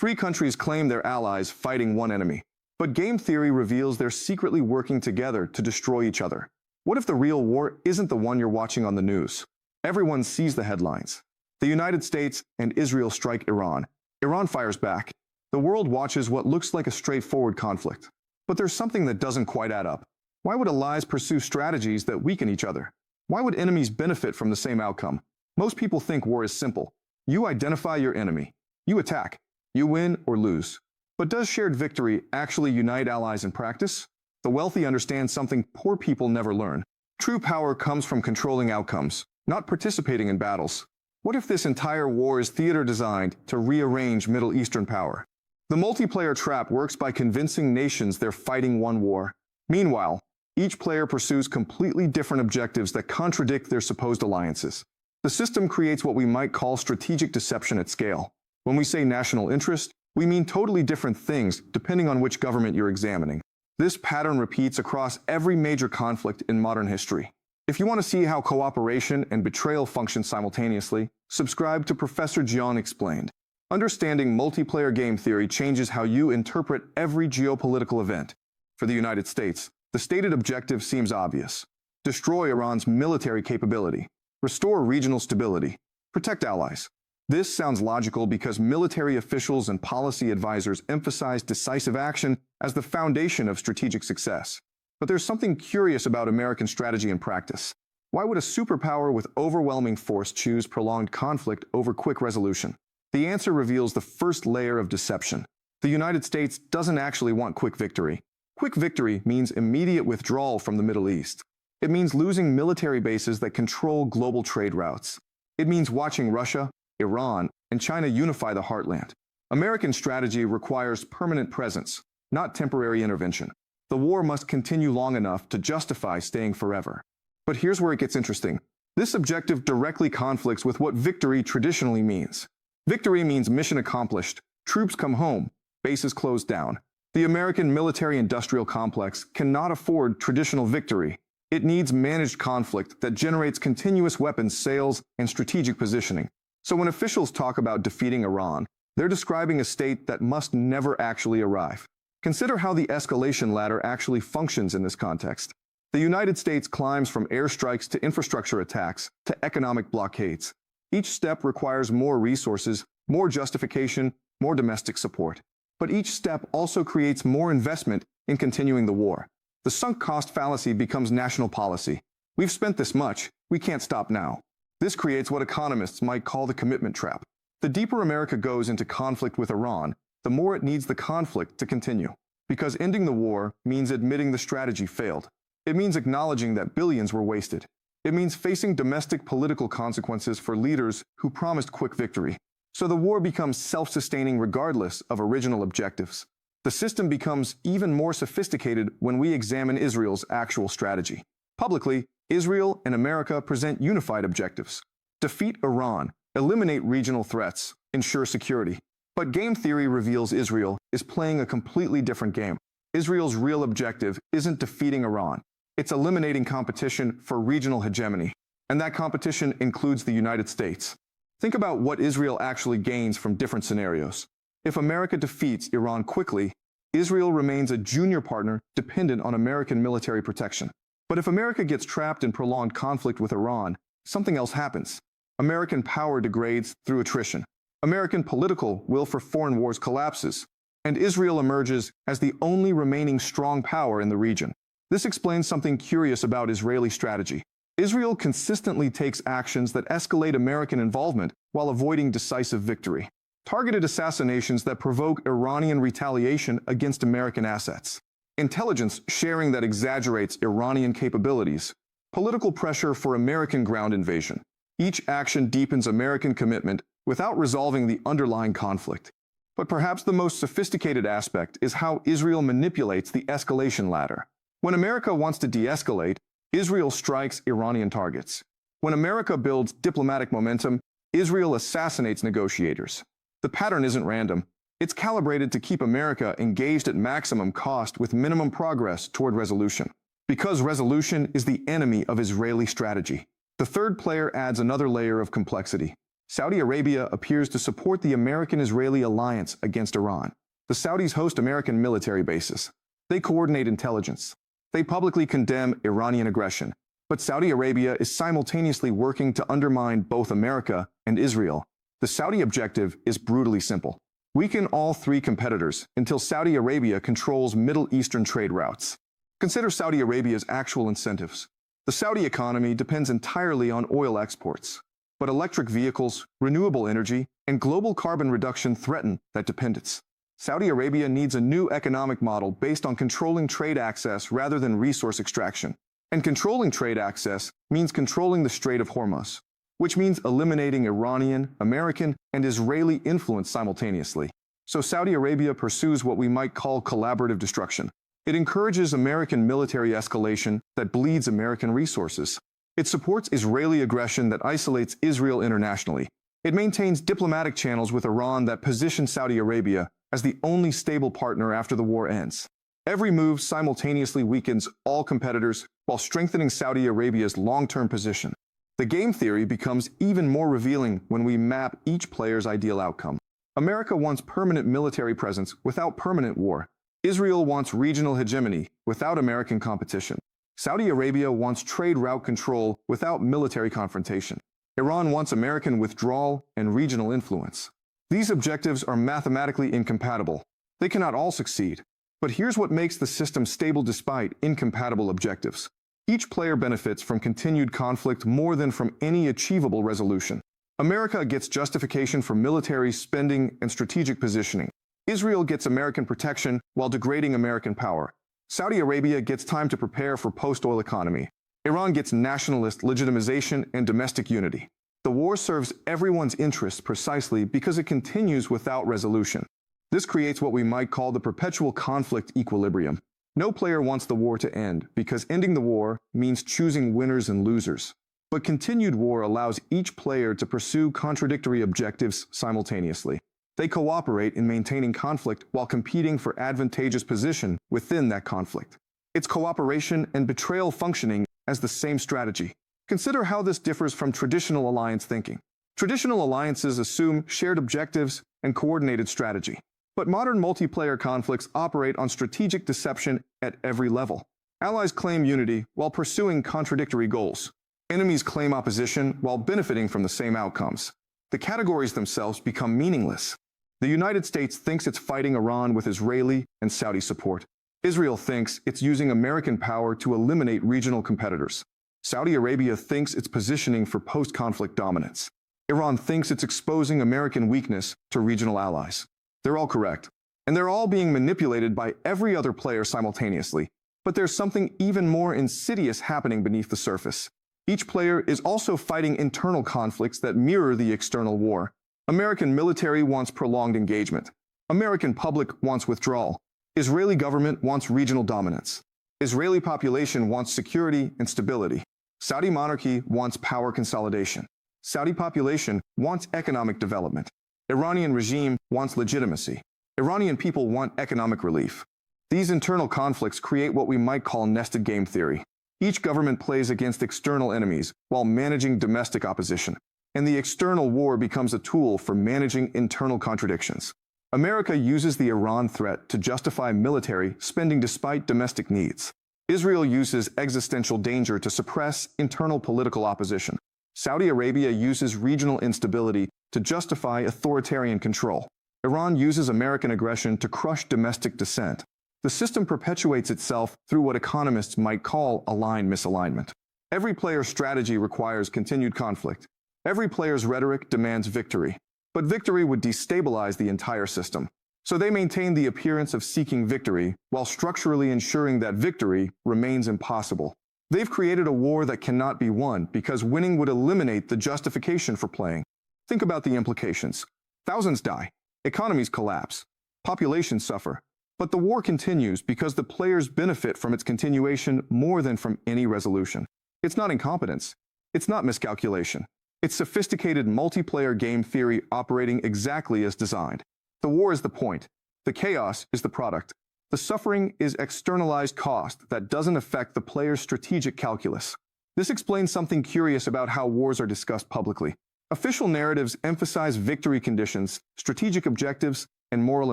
Free countries claim they're allies fighting one enemy. But game theory reveals they're secretly working together to destroy each other. What if the real war isn't the one you're watching on the news? Everyone sees the headlines. The United States and Israel strike Iran. Iran fires back. The world watches what looks like a straightforward conflict. But there's something that doesn't quite add up. Why would allies pursue strategies that weaken each other? Why would enemies benefit from the same outcome? Most people think war is simple. You identify your enemy. You attack. You win or lose. But does shared victory actually unite allies in practice? The wealthy understand something poor people never learn. True power comes from controlling outcomes, not participating in battles. What if this entire war is theater designed to rearrange Middle Eastern power? The multiplayer trap works by convincing nations they're fighting one war. Meanwhile, each player pursues completely different objectives that contradict their supposed alliances. The system creates what we might call strategic deception at scale. When we say national interest, we mean totally different things depending on which government you're examining. This pattern repeats across every major conflict in modern history. If you want to see how cooperation and betrayal function simultaneously, subscribe to Professor Jian Explained. Understanding multiplayer game theory changes how you interpret every geopolitical event. For the United States, the stated objective seems obvious. Destroy Iran's military capability. Restore regional stability. Protect allies. This sounds logical because military officials and policy advisors emphasize decisive action as the foundation of strategic success. But there's something curious about American strategy and practice. Why would a superpower with overwhelming force choose prolonged conflict over quick resolution? The answer reveals the first layer of deception. The United States doesn't actually want quick victory. Quick victory means immediate withdrawal from the Middle East. It means losing military bases that control global trade routes. It means watching Russia, Iran, and China unify the heartland. American strategy requires permanent presence, not temporary intervention. The war must continue long enough to justify staying forever. But here's where it gets interesting. This objective directly conflicts with what victory traditionally means. Victory means mission accomplished, troops come home, bases closed down. The American military-industrial complex cannot afford traditional victory. It needs managed conflict that generates continuous weapons sales and strategic positioning. So when officials talk about defeating Iran, they're describing a state that must never actually arrive. Consider how the escalation ladder actually functions in this context. The United States climbs from airstrikes to infrastructure attacks to economic blockades. Each step requires more resources, more justification, more domestic support. But each step also creates more investment in continuing the war. The sunk cost fallacy becomes national policy. We've spent this much, we can't stop now. This creates what economists might call the commitment trap. The deeper America goes into conflict with Iran, the more it needs the conflict to continue. Because ending the war means admitting the strategy failed. It means acknowledging that billions were wasted. It means facing domestic political consequences for leaders who promised quick victory. So the war becomes self-sustaining regardless of original objectives. The system becomes even more sophisticated when we examine Israel's actual strategy. Publicly, Israel and America present unified objectives. Defeat Iran, eliminate regional threats, ensure security. But game theory reveals Israel is playing a completely different game. Israel's real objective isn't defeating Iran. It's eliminating competition for regional hegemony. And that competition includes the United States. Think about what Israel actually gains from different scenarios. If America defeats Iran quickly, Israel remains a junior partner dependent on American military protection. But if America gets trapped in prolonged conflict with Iran, something else happens. American power degrades through attrition. American political will for foreign wars collapses, and Israel emerges as the only remaining strong power in the region. This explains something curious about Israeli strategy. Israel consistently takes actions that escalate American involvement while avoiding decisive victory. Targeted assassinations that provoke Iranian retaliation against American assets. Intelligence sharing that exaggerates Iranian capabilities. Political pressure for American ground invasion. Each action deepens American commitment without resolving the underlying conflict. But perhaps the most sophisticated aspect is how Israel manipulates the escalation ladder. When America wants to de-escalate, Israel strikes Iranian targets. When America builds diplomatic momentum, Israel assassinates negotiators. The pattern isn't random. It's calibrated to keep America engaged at maximum cost with minimum progress toward resolution. Because resolution is the enemy of Israeli strategy. The third player adds another layer of complexity. Saudi Arabia appears to support the American-Israeli alliance against Iran. The Saudis host American military bases. They coordinate intelligence. They publicly condemn Iranian aggression. But Saudi Arabia is simultaneously working to undermine both America and Israel. The Saudi objective is brutally simple: weaken all three competitors until Saudi Arabia controls Middle Eastern trade routes. Consider Saudi Arabia's actual incentives. The Saudi economy depends entirely on oil exports. But electric vehicles, renewable energy, and global carbon reduction threaten that dependence. Saudi Arabia needs a new economic model based on controlling trade access rather than resource extraction. And controlling trade access means controlling the Strait of Hormuz, which means eliminating Iranian, American, and Israeli influence simultaneously. So Saudi Arabia pursues what we might call collaborative destruction. It encourages American military escalation that bleeds American resources. It supports Israeli aggression that isolates Israel internationally. It maintains diplomatic channels with Iran that position Saudi Arabia as the only stable partner after the war ends. Every move simultaneously weakens all competitors while strengthening Saudi Arabia's long-term position. The game theory becomes even more revealing when we map each player's ideal outcome. America wants permanent military presence without permanent war. Israel wants regional hegemony without American competition. Saudi Arabia wants trade route control without military confrontation. Iran wants American withdrawal and regional influence. These objectives are mathematically incompatible. They cannot all succeed. But here's what makes the system stable despite incompatible objectives. Each player benefits from continued conflict more than from any achievable resolution. America gets justification for military spending and strategic positioning. Israel gets American protection while degrading American power. Saudi Arabia gets time to prepare for post-oil economy. Iran gets nationalist legitimization and domestic unity. The war serves everyone's interests precisely because it continues without resolution. This creates what we might call the perpetual conflict equilibrium. No player wants the war to end because ending the war means choosing winners and losers. But continued war allows each player to pursue contradictory objectives simultaneously. They cooperate in maintaining conflict while competing for advantageous position within that conflict. It's cooperation and betrayal functioning as the same strategy. Consider how this differs from traditional alliance thinking. Traditional alliances assume shared objectives and coordinated strategy. But modern multiplayer conflicts operate on strategic deception at every level. Allies claim unity while pursuing contradictory goals. Enemies claim opposition while benefiting from the same outcomes. The categories themselves become meaningless. The United States thinks it's fighting Iran with Israeli and Saudi support. Israel thinks it's using American power to eliminate regional competitors. Saudi Arabia thinks it's positioning for post-conflict dominance. Iran thinks it's exposing American weakness to regional allies. They're all correct, and they're all being manipulated by every other player simultaneously. But there's something even more insidious happening beneath the surface. Each player is also fighting internal conflicts that mirror the external war. American military wants prolonged engagement. American public wants withdrawal. Israeli government wants regional dominance. Israeli population wants security and stability. Saudi monarchy wants power consolidation. Saudi population wants economic development. Iranian regime wants legitimacy. Iranian people want economic relief. These internal conflicts create what we might call nested game theory. Each government plays against external enemies while managing domestic opposition. And the external war becomes a tool for managing internal contradictions. America uses the Iran threat to justify military spending despite domestic needs. Israel uses existential danger to suppress internal political opposition. Saudi Arabia uses regional instability to justify authoritarian control. Iran uses American aggression to crush domestic dissent. The system perpetuates itself through what economists might call aligned misalignment. Every player's strategy requires continued conflict. Every player's rhetoric demands victory. But victory would destabilize the entire system. So they maintain the appearance of seeking victory while structurally ensuring that victory remains impossible. They've created a war that cannot be won because winning would eliminate the justification for playing. Think about the implications. Thousands die. Economies collapse. Populations suffer. But the war continues because the players benefit from its continuation more than from any resolution. It's not incompetence. It's not miscalculation. It's sophisticated multiplayer game theory operating exactly as designed. The war is the point. The chaos is the product. The suffering is externalized cost that doesn't affect the player's strategic calculus. This explains something curious about how wars are discussed publicly. Official narratives emphasize victory conditions, strategic objectives, and moral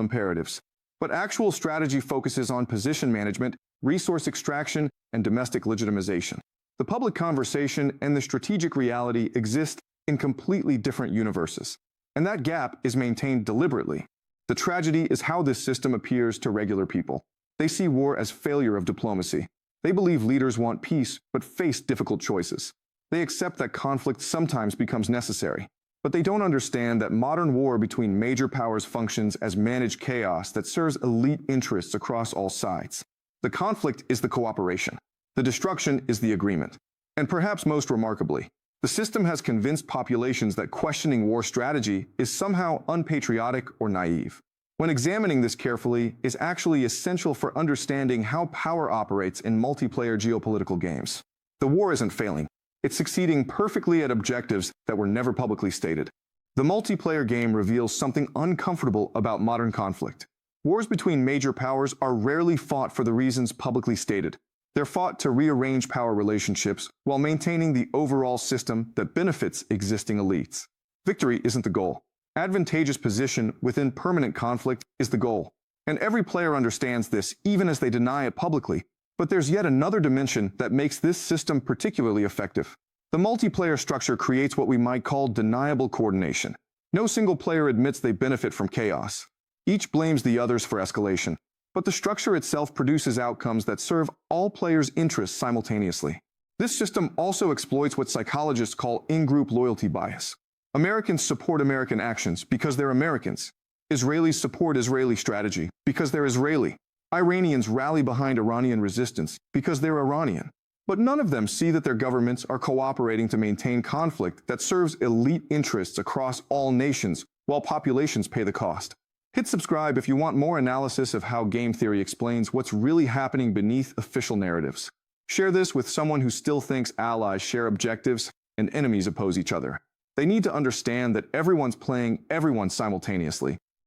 imperatives. But actual strategy focuses on position management, resource extraction, and domestic legitimization. The public conversation and the strategic reality exist in completely different universes. And that gap is maintained deliberately. The tragedy is how this system appears to regular people. They see war as failure of diplomacy. They believe leaders want peace, but face difficult choices. They accept that conflict sometimes becomes necessary. But they don't understand that modern war between major powers functions as managed chaos that serves elite interests across all sides. The conflict is the cooperation. The destruction is the agreement. And perhaps most remarkably, the system has convinced populations that questioning war strategy is somehow unpatriotic or naive. When examining this carefully is actually essential for understanding how power operates in multiplayer geopolitical games. The war isn't failing. It's succeeding perfectly at objectives that were never publicly stated. The multiplayer game reveals something uncomfortable about modern conflict. Wars between major powers are rarely fought for the reasons publicly stated. They're fought to rearrange power relationships while maintaining the overall system that benefits existing elites. Victory isn't the goal. Advantageous position within permanent conflict is the goal. And every player understands this, even as they deny it publicly. But there's yet another dimension that makes this system particularly effective. The multiplayer structure creates what we might call deniable coordination. No single player admits they benefit from chaos. Each blames the others for escalation. But the structure itself produces outcomes that serve all players' interests simultaneously. This system also exploits what psychologists call in-group loyalty bias. Americans support American actions because they're Americans. Israelis support Israeli strategy because they're Israeli. Iranians rally behind Iranian resistance because they're Iranian. But none of them see that their governments are cooperating to maintain conflict that serves elite interests across all nations while populations pay the cost. Hit subscribe if you want more analysis of how game theory explains what's really happening beneath official narratives. Share this with someone who still thinks allies share objectives and enemies oppose each other. They need to understand that everyone's playing everyone simultaneously,